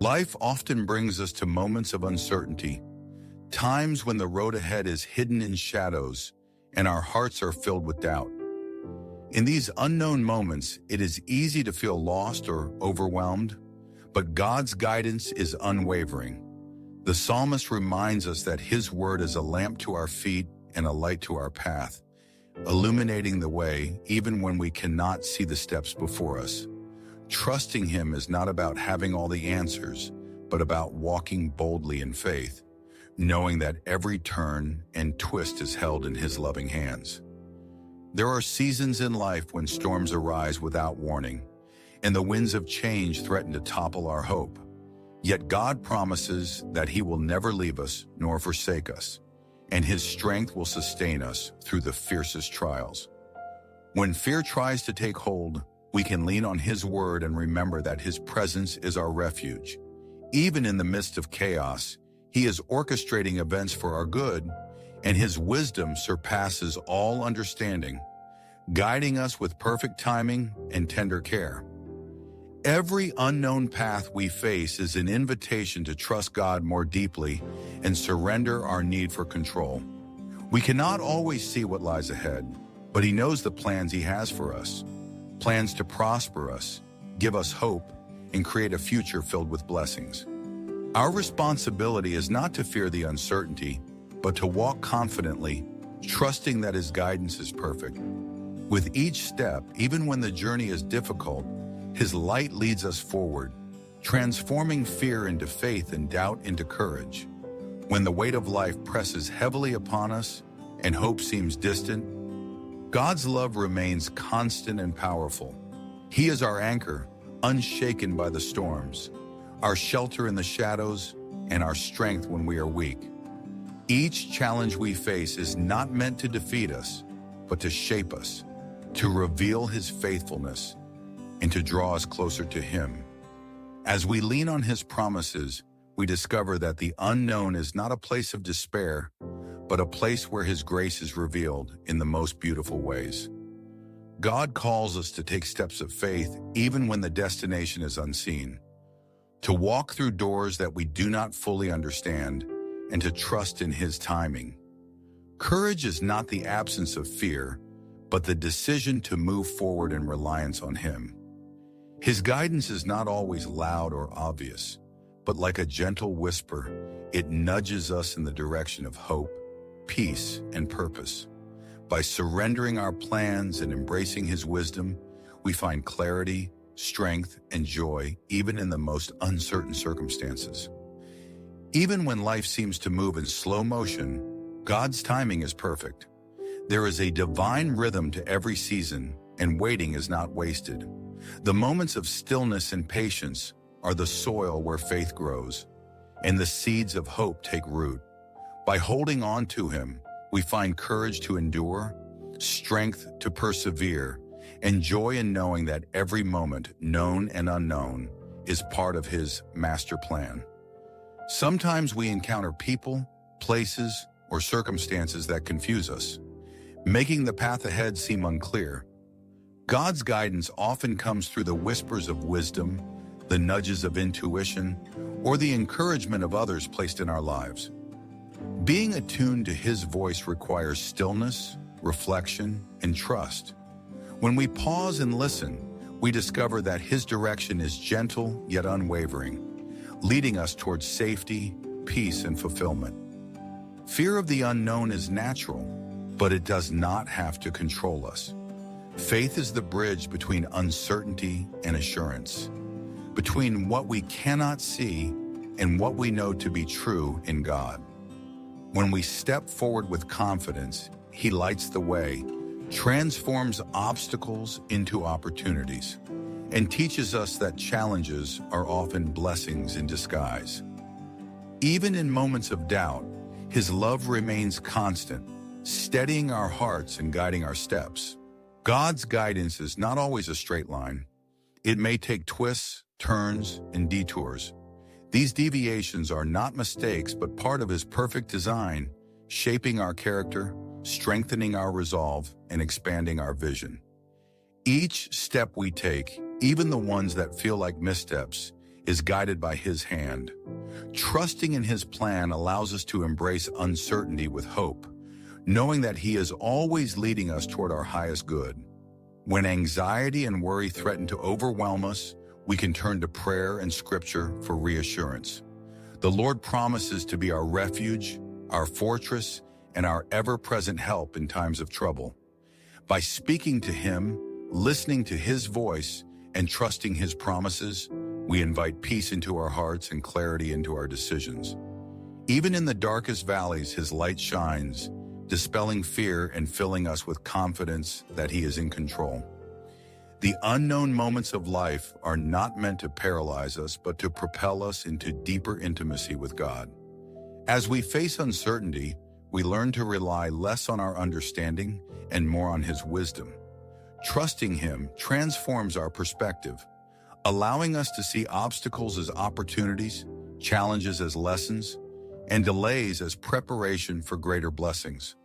Life often brings us to moments of uncertainty, times when the road ahead is hidden in shadows and our hearts are filled with doubt. In these unknown moments, it is easy to feel lost or overwhelmed, but God's guidance is unwavering. The psalmist reminds us that His word is a lamp to our feet and a light to our path, illuminating the way even when we cannot see the steps before us. Trusting Him is not about having all the answers, but about walking boldly in faith, knowing that every turn and twist is held in His loving hands. There are seasons in life when storms arise without warning, and the winds of change threaten to topple our hope. Yet God promises that He will never leave us nor forsake us, and His strength will sustain us through the fiercest trials. When fear tries to take hold, we can lean on His word and remember that His presence is our refuge. Even in the midst of chaos, He is orchestrating events for our good, and His wisdom surpasses all understanding, guiding us with perfect timing and tender care. Every unknown path we face is an invitation to trust God more deeply and surrender our need for control. We cannot always see what lies ahead, but He knows the plans He has for us. Plans to prosper us, give us hope, and create a future filled with blessings. Our responsibility is not to fear the uncertainty, but to walk confidently, trusting that His guidance is perfect. With each step, even when the journey is difficult, His light leads us forward, transforming fear into faith and doubt into courage. When the weight of life presses heavily upon us and hope seems distant, God's love remains constant and powerful. He is our anchor, unshaken by the storms, our shelter in the shadows, and our strength when we are weak. Each challenge we face is not meant to defeat us, but to shape us, to reveal His faithfulness, and to draw us closer to Him. As we lean on His promises, we discover that the unknown is not a place of despair, but a place where His grace is revealed in the most beautiful ways. God calls us to take steps of faith even when the destination is unseen, to walk through doors that we do not fully understand, and to trust in His timing. Courage is not the absence of fear, but the decision to move forward in reliance on Him. His guidance is not always loud or obvious, but like a gentle whisper, it nudges us in the direction of hope, peace, and purpose. By surrendering our plans and embracing His wisdom, we find clarity, strength, and joy even in the most uncertain circumstances. Even when life seems to move in slow motion, God's timing is perfect. There is a divine rhythm to every season, and waiting is not wasted. The moments of stillness and patience are the soil where faith grows, and the seeds of hope take root. By holding on to Him, we find courage to endure, strength to persevere, and joy in knowing that every moment, known and unknown, is part of His master plan. Sometimes we encounter people, places, or circumstances that confuse us, making the path ahead seem unclear. God's guidance often comes through the whispers of wisdom, the nudges of intuition, or the encouragement of others placed in our lives. Being attuned to His voice requires stillness, reflection, and trust. When we pause and listen, we discover that His direction is gentle yet unwavering, leading us towards safety, peace, and fulfillment. Fear of the unknown is natural, but it does not have to control us. Faith is the bridge between uncertainty and assurance, between what we cannot see and what we know to be true in God. When we step forward with confidence, He lights the way, transforms obstacles into opportunities, and teaches us that challenges are often blessings in disguise. Even in moments of doubt, His love remains constant, steadying our hearts and guiding our steps. God's guidance is not always a straight line. It may take twists, turns, and detours. These deviations are not mistakes, but part of His perfect design, shaping our character, strengthening our resolve, and expanding our vision. Each step we take, even the ones that feel like missteps, is guided by His hand. Trusting in His plan allows us to embrace uncertainty with hope, knowing that He is always leading us toward our highest good. When anxiety and worry threaten to overwhelm us, we can turn to prayer and Scripture for reassurance. The Lord promises to be our refuge, our fortress, and our ever-present help in times of trouble. By speaking to Him, listening to His voice, and trusting His promises, we invite peace into our hearts and clarity into our decisions. Even in the darkest valleys, His light shines, dispelling fear and filling us with confidence that He is in control. The unknown moments of life are not meant to paralyze us, but to propel us into deeper intimacy with God. As we face uncertainty, we learn to rely less on our understanding and more on His wisdom. Trusting Him transforms our perspective, allowing us to see obstacles as opportunities, challenges as lessons, and delays as preparation for greater blessings.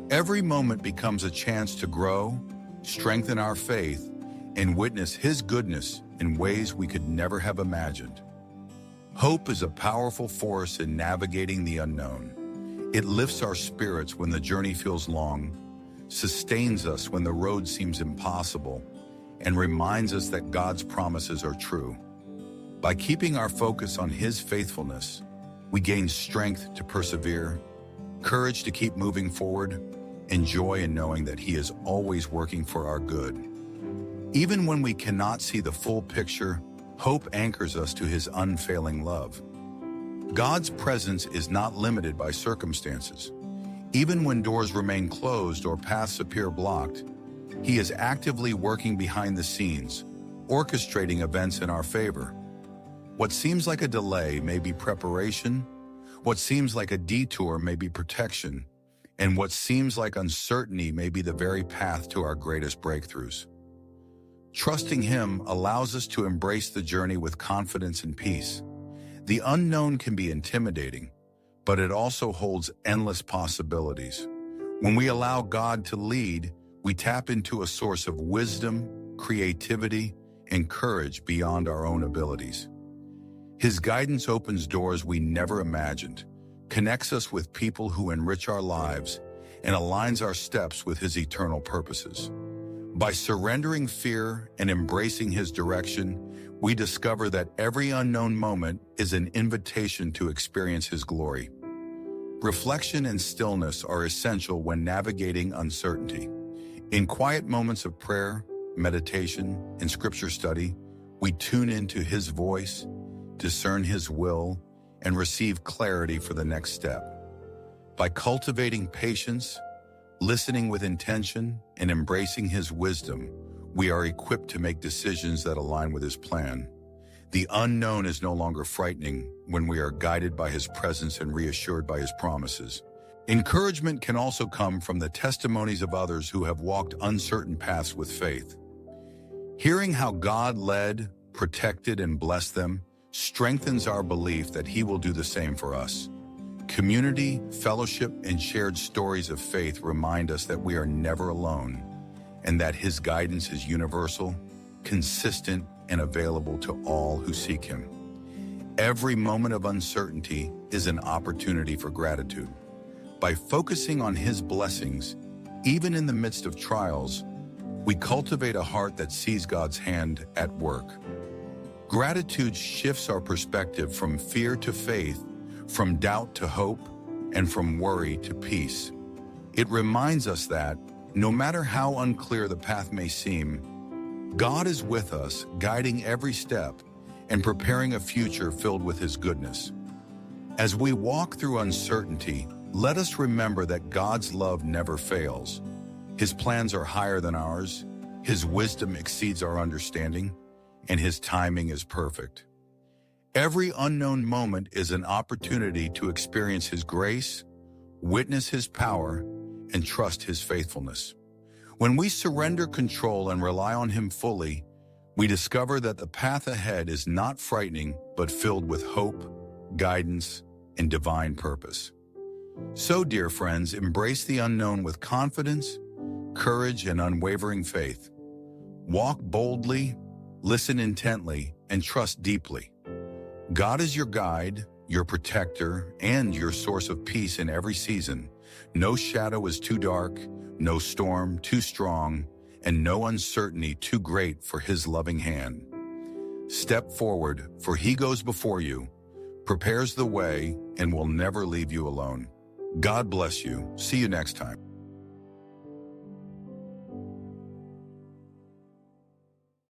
Every moment becomes a chance to grow, strengthen our faith, and witness His goodness in ways we could never have imagined. Hope is a powerful force in navigating the unknown. It lifts our spirits when the journey feels long, sustains us when the road seems impossible, and reminds us that God's promises are true. By keeping our focus on His faithfulness, we gain strength to persevere, courage to keep moving forward, and joy in knowing that He is always working for our good. Even when we cannot see the full picture, hope anchors us to His unfailing love. God's presence is not limited by circumstances. Even when doors remain closed or paths appear blocked, He is actively working behind the scenes, orchestrating events in our favor. What seems like a delay may be preparation, what seems like a detour may be protection, and what seems like uncertainty may be the very path to our greatest breakthroughs. Trusting Him allows us to embrace the journey with confidence and peace. The unknown can be intimidating, but it also holds endless possibilities. When we allow God to lead, we tap into a source of wisdom, creativity, and courage beyond our own abilities. His guidance opens doors we never imagined, connects us with people who enrich our lives, and aligns our steps with His eternal purposes. By surrendering fear and embracing His direction, we discover that every unknown moment is an invitation to experience His glory. Reflection and stillness are essential when navigating uncertainty. In quiet moments of prayer, meditation, and Scripture study, we tune into His voice, discern His will, and receive clarity for the next step. By cultivating patience, listening with intention, and embracing His wisdom, we are equipped to make decisions that align with His plan. The unknown is no longer frightening when we are guided by His presence and reassured by His promises. Encouragement can also come from the testimonies of others who have walked uncertain paths with faith. Hearing how God led, protected, and blessed them strengthens our belief that He will do the same for us. Community, fellowship, and shared stories of faith remind us that we are never alone, and that His guidance is universal, consistent, and available to all who seek Him. Every moment of uncertainty is an opportunity for gratitude. By focusing on His blessings, even in the midst of trials, we cultivate a heart that sees God's hand at work. Gratitude shifts our perspective from fear to faith, from doubt to hope, and from worry to peace. It reminds us that, no matter how unclear the path may seem, God is with us, guiding every step and preparing a future filled with His goodness. As we walk through uncertainty, let us remember that God's love never fails. His plans are higher than ours, His wisdom exceeds our understanding, and His timing is perfect. Every unknown moment is an opportunity to experience His grace, witness His power, and trust His faithfulness. When we surrender control and rely on Him fully, we discover that the path ahead is not frightening, but filled with hope, guidance, and divine purpose. So, dear friends, embrace the unknown with confidence, courage, and unwavering faith. Walk boldly, listen intently, and trust deeply. God is your guide, your protector, and your source of peace in every season. No shadow is too dark, no storm too strong, and no uncertainty too great for His loving hand. Step forward, for He goes before you, prepares the way, and will never leave you alone. God bless you. See you next time.